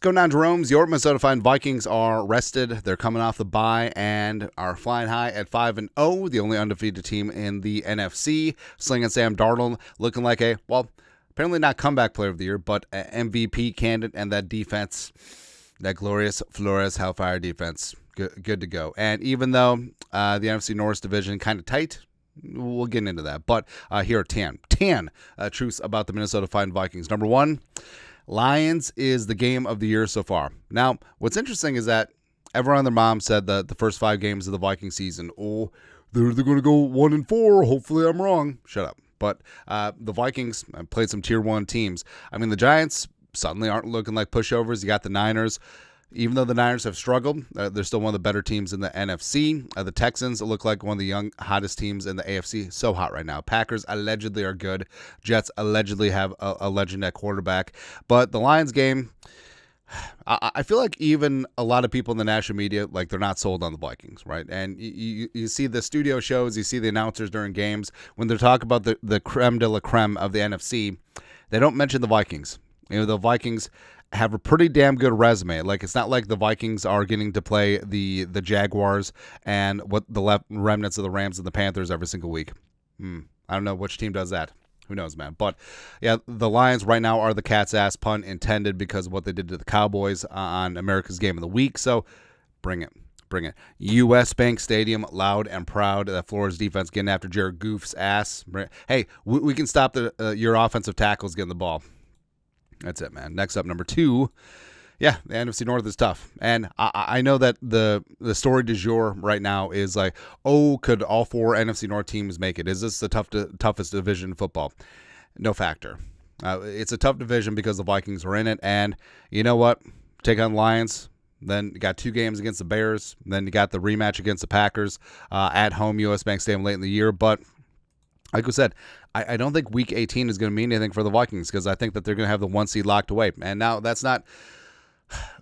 going on, Jerome's? Your Minnesota Vikings are rested. They're coming off the bye and are flying high at 5-0, the only undefeated team in the NFC. Slinging Sam Darnold, looking like apparently not comeback player of the year, but an MVP candidate, and that defense, that glorious Flores Hellfire defense, good to go. And even though the NFC North division kind of tight, we'll get into that. But here are 10 truths about the Minnesota Vikings. Number one, Lions is the game of the year so far. Now, what's interesting is that everyone and their mom said that the first 5 games of the Viking season, they're going to go 1-4. Hopefully I'm wrong. Shut up. But the Vikings played some Tier 1 teams. I mean, the Giants suddenly aren't looking like pushovers. You got the Niners. Even though the Niners have struggled, they're still one of the better teams in the NFC. The Texans look like one of the young, hottest teams in the AFC. So hot right now. Packers allegedly are good. Jets allegedly have a legend at quarterback. But the Lions game, I feel like even a lot of people in the national media, like, they're not sold on the Vikings, right? And you see the studio shows, you see the announcers during games, when they talk about the creme de la creme of the NFC, they don't mention the Vikings. You know, the Vikings have a pretty damn good resume. Like, it's not like the Vikings are getting to play the Jaguars and what the remnants of the Rams and the Panthers every single week. I don't know which team does that. Who knows, man? But yeah, the Lions right now are the cat's ass, pun intended, because of what they did to the Cowboys on America's Game of the Week. So bring it. U.S. Bank Stadium, loud and proud. That Flores defense getting after Jared Goff's ass. Hey, we can stop your offensive tackles getting the ball. That's it, man. Next up, number 2. Yeah, the NFC North is tough. And I know that the story du jour right now is like, could all 4 NFC North teams make it? Is this the toughest division in football? No factor. It's a tough division because the Vikings are in it. And you know what? Take on the Lions. Then you got 2 games against the Bears. Then you got the rematch against the Packers at home, U.S. Bank Stadium late in the year. But like I said, I don't think Week 18 is going to mean anything for the Vikings, because I think that they're going to have the 1 seed locked away. And now that's not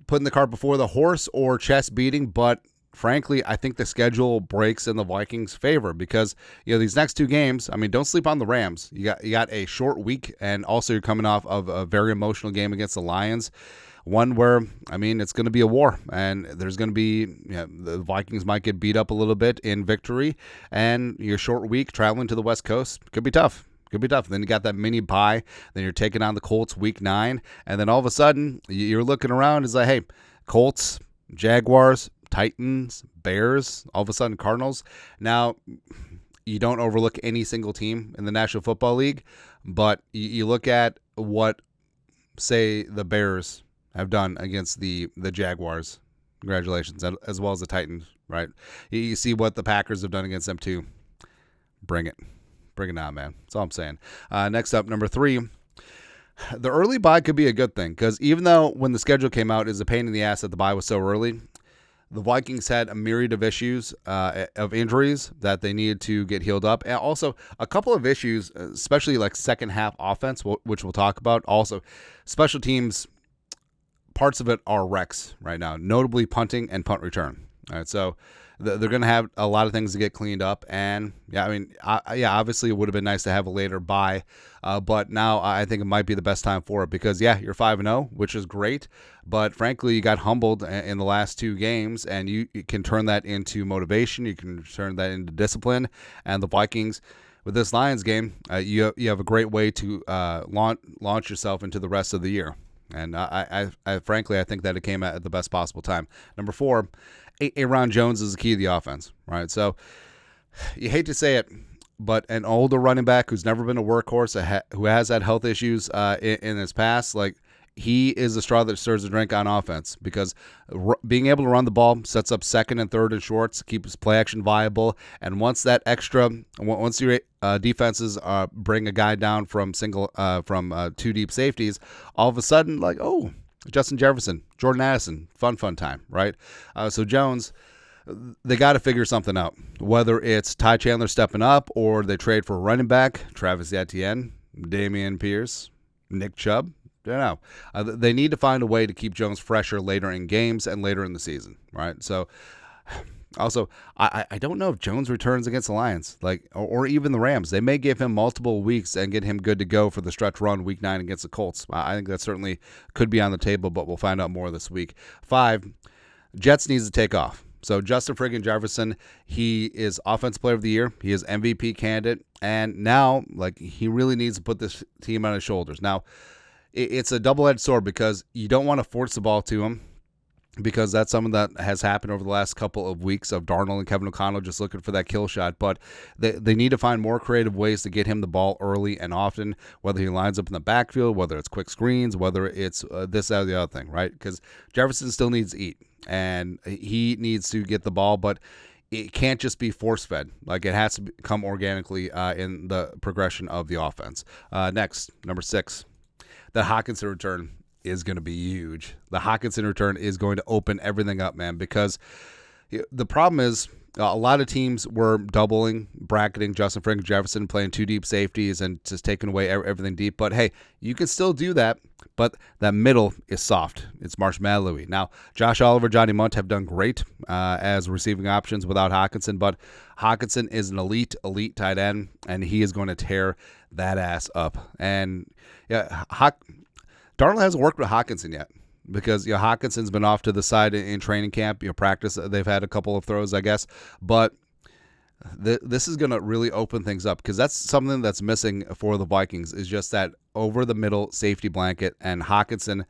putting the cart before the horse or chest beating, but frankly, I think the schedule breaks in the Vikings' favor, because these next 2 games, I mean, don't sleep on the Rams. You got a short week, and also you're coming off of a very emotional game against the Lions. One where, I mean, it's going to be a war, and there's going to be, the Vikings might get beat up a little bit in victory, and your short week traveling to the West Coast could be tough. Then you got that mini bye, then you're taking on the Colts Week 9, and then all of a sudden, you're looking around, it's like, hey, Colts, Jaguars, Titans, Bears, all of a sudden Cardinals. Now, you don't overlook any single team in the National Football League, but you look at what, say, the Bears have done against the Jaguars. Congratulations, as well as the Titans, right? You see what the Packers have done against them too. Bring it on, man. That's all I'm saying. Next up, number 3. The early bye could be a good thing, because even though when the schedule came out, it was a pain in the ass that the bye was so early, the Vikings had a myriad of issues, of injuries that they needed to get healed up. And also a couple of issues, especially like second half offense, which we'll talk about. Also, special teams, parts of it are wrecks right now, notably punting and punt return. All right, so they're going to have a lot of things to get cleaned up. And, yeah, I mean, obviously it would have been nice to have a later bye, but now I think it might be the best time for it, because, yeah, you're 5-0, which is great, but frankly, you got humbled in the last 2 games, and you can turn that into motivation, you can turn that into discipline, and the Vikings, with this Lions game, you have a great way to launch yourself into the rest of the year. And I frankly, I think that it came at the best possible time. Number 4, Aaron Jones is the key to the offense, right? So you hate to say it, but an older running back who's never been a workhorse, who has had health issues in his past, like, he is the straw that stirs the drink on offense, because being able to run the ball sets up second and third and shorts, keeps play action viable. And once your defenses bring a guy down from 2 deep safeties, all of a sudden, like, Justin Jefferson, Jordan Addison, fun time, right? So Jones, they got to figure something out, whether it's Ty Chandler stepping up or they trade for a running back, Travis Etienne, Damian Pierce, Nick Chubb. I don't know. They need to find a way to keep Jones fresher later in games and later in the season, right? So Also, I don't know if Jones returns against the Lions, or even the Rams. They may give him multiple weeks and get him good to go for the stretch run week 9 against the Colts. I think that certainly could be on the table, but we'll find out more this week. 5, Jets needs to take off. So Justin friggin' Jefferson, he is Offensive Player of the Year. He is MVP candidate, and now he really needs to put this team on his shoulders. Now, it's a double-edged sword because you don't want to force the ball to him, because that's something that has happened over the last couple of weeks of Darnold and Kevin O'Connell just looking for that kill shot. But they need to find more creative ways to get him the ball early and often, whether he lines up in the backfield, whether it's quick screens, whether it's this, that, or the other thing, right? Because Jefferson still needs to eat, and he needs to get the ball, but it can't just be force-fed. It has to come organically in the progression of the offense. Next, number 6, the Hockenson return is going to be huge. The Hockenson return is going to open everything up, man, because the problem is a lot of teams were bracketing Justin friggin' Jefferson, playing 2 deep safeties and just taking away everything deep. But, hey, you can still do that, but that middle is soft. It's marshmallowy. Now, Josh Oliver, Johnny Munt have done great as receiving options without Hockenson, but Hockenson is an elite tight end, and he is going to tear that ass up. And, yeah, Darnold hasn't worked with Hockenson yet because Hockenson's been off to the side in training camp. Practice, they've had a couple of throws, I guess. But this is going to really open things up because that's something that's missing for the Vikings is just that over-the-middle safety blanket. And Hockenson,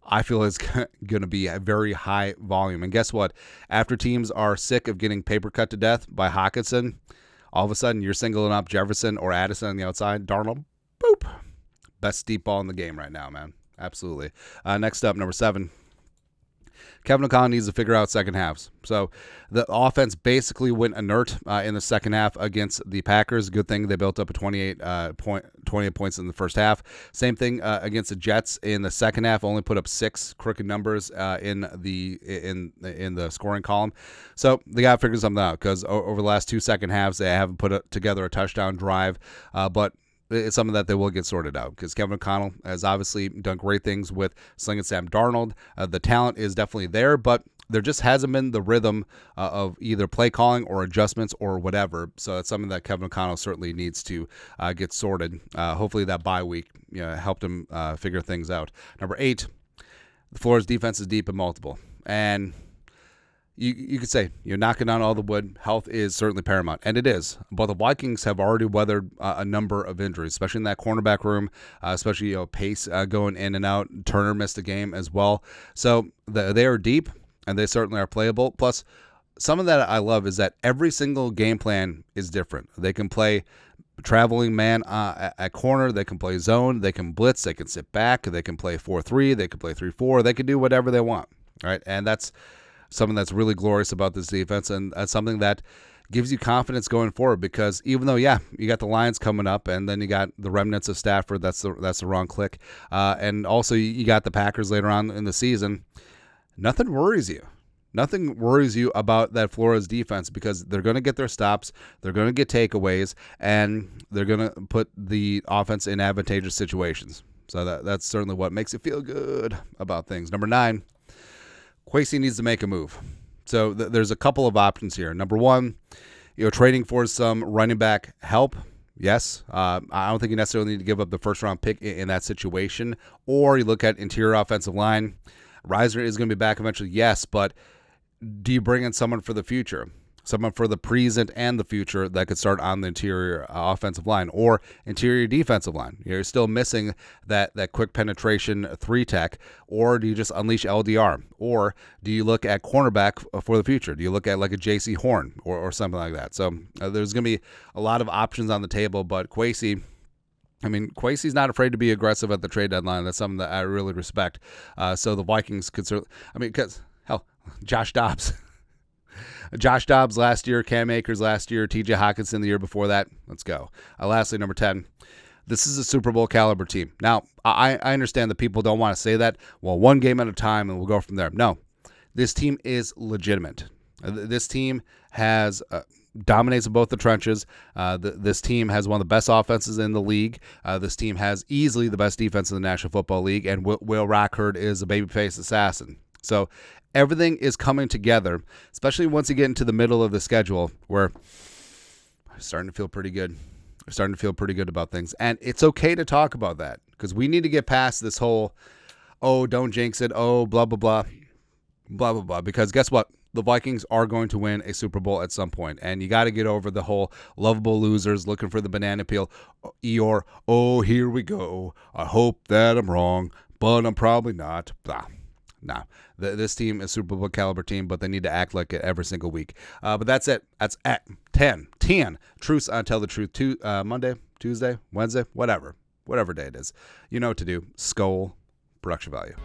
I feel, is going to be a very high volume. And guess what? After teams are sick of getting paper cut to death by Hockenson, all of a sudden you're singling up Jefferson or Addison on the outside. Darnold, boop. Best deep ball in the game right now, man. Absolutely. Next up, number 7. Kevin O'Connell needs to figure out second halves. So the offense basically went inert in the second half against the Packers. Good thing they built up a 28 points in the first half. Same thing against the Jets in the second half. Only put up 6 crooked numbers in the scoring column. So they got to figure something out because over the last 2 second halves they haven't put together a touchdown drive. But it's something that they will get sorted out because Kevin O'Connell has obviously done great things with slinging Sam Darnold. The talent is definitely there, but there just hasn't been the rhythm of either play calling or adjustments or whatever. So it's something that Kevin O'Connell certainly needs to get sorted. Hopefully that bye week helped him figure things out. Number 8, the Florida's defense is deep and multiple. And you could say you're knocking down all the wood. Health is certainly paramount, and it is. But the Vikings have already weathered a number of injuries, especially in that cornerback room, especially Pace going in and out. Turner missed a game as well. So they are deep, and they certainly are playable. Plus, something that I love is that every single game plan is different. They can play traveling man at corner. They can play zone. They can blitz. They can sit back. They can play 4-3. They can play 3-4. They can do whatever they want, right? And that's something that's really glorious about this defense, and that's something that gives you confidence going forward because even though, you got the Lions coming up, and then you got the remnants of Stafford, that's the wrong click, and also you got the Packers later on in the season, nothing worries you. Nothing worries you about that Florida's defense because they're going to get their stops, they're going to get takeaways, and they're going to put the offense in advantageous situations. So that's certainly what makes it feel good about things. Number 9, Kwesi needs to make a move. So there's a couple of options here. Number 1, trading for some running back help. Yes, I don't think you necessarily need to give up the first-round pick in that situation. Or you look at interior offensive line. Reisner is going to be back eventually, yes, but do you bring in someone for the future? Someone for the present and the future that could start on the interior offensive line or interior defensive line. You're still missing that quick penetration 3-tech, or do you just unleash LDR? Or do you look at cornerback for the future? Do you look at like a J.C. Horn or something like that? So there's going to be a lot of options on the table, but Kwesi's not afraid to be aggressive at the trade deadline. That's something that I really respect. So the Vikings could certainly, because, hell, Josh Dobbs last year, Cam Akers last year, TJ Hockenson the year before that. Let's go. Lastly, number 10, this is a Super Bowl caliber team. Now, I understand that people don't want to say that. Well, one game at a time and we'll go from there. No, this team is legitimate. This team has dominates in both the trenches. This team has one of the best offenses in the league. This team has easily the best defense in the National Football League, and Will Rockford is a babyface assassin. So everything is coming together, especially once you get into the middle of the schedule where I'm starting to feel pretty good. We're starting to feel pretty good about things. And it's okay to talk about that because we need to get past this whole, oh, don't jinx it, oh, blah, blah, blah, blah, blah, blah. Because guess what? The Vikings are going to win a Super Bowl at some point. And you got to get over the whole lovable losers looking for the banana peel. Or, oh, here we go. I hope that I'm wrong, but I'm probably not. Blah. Nah, this team is Super Bowl caliber team, but they need to act like it every single week. But that's it. That's at 10. Truths on Tell the Truth. Monday, Tuesday, Wednesday, whatever day it is. You know what to do. Skull, production value.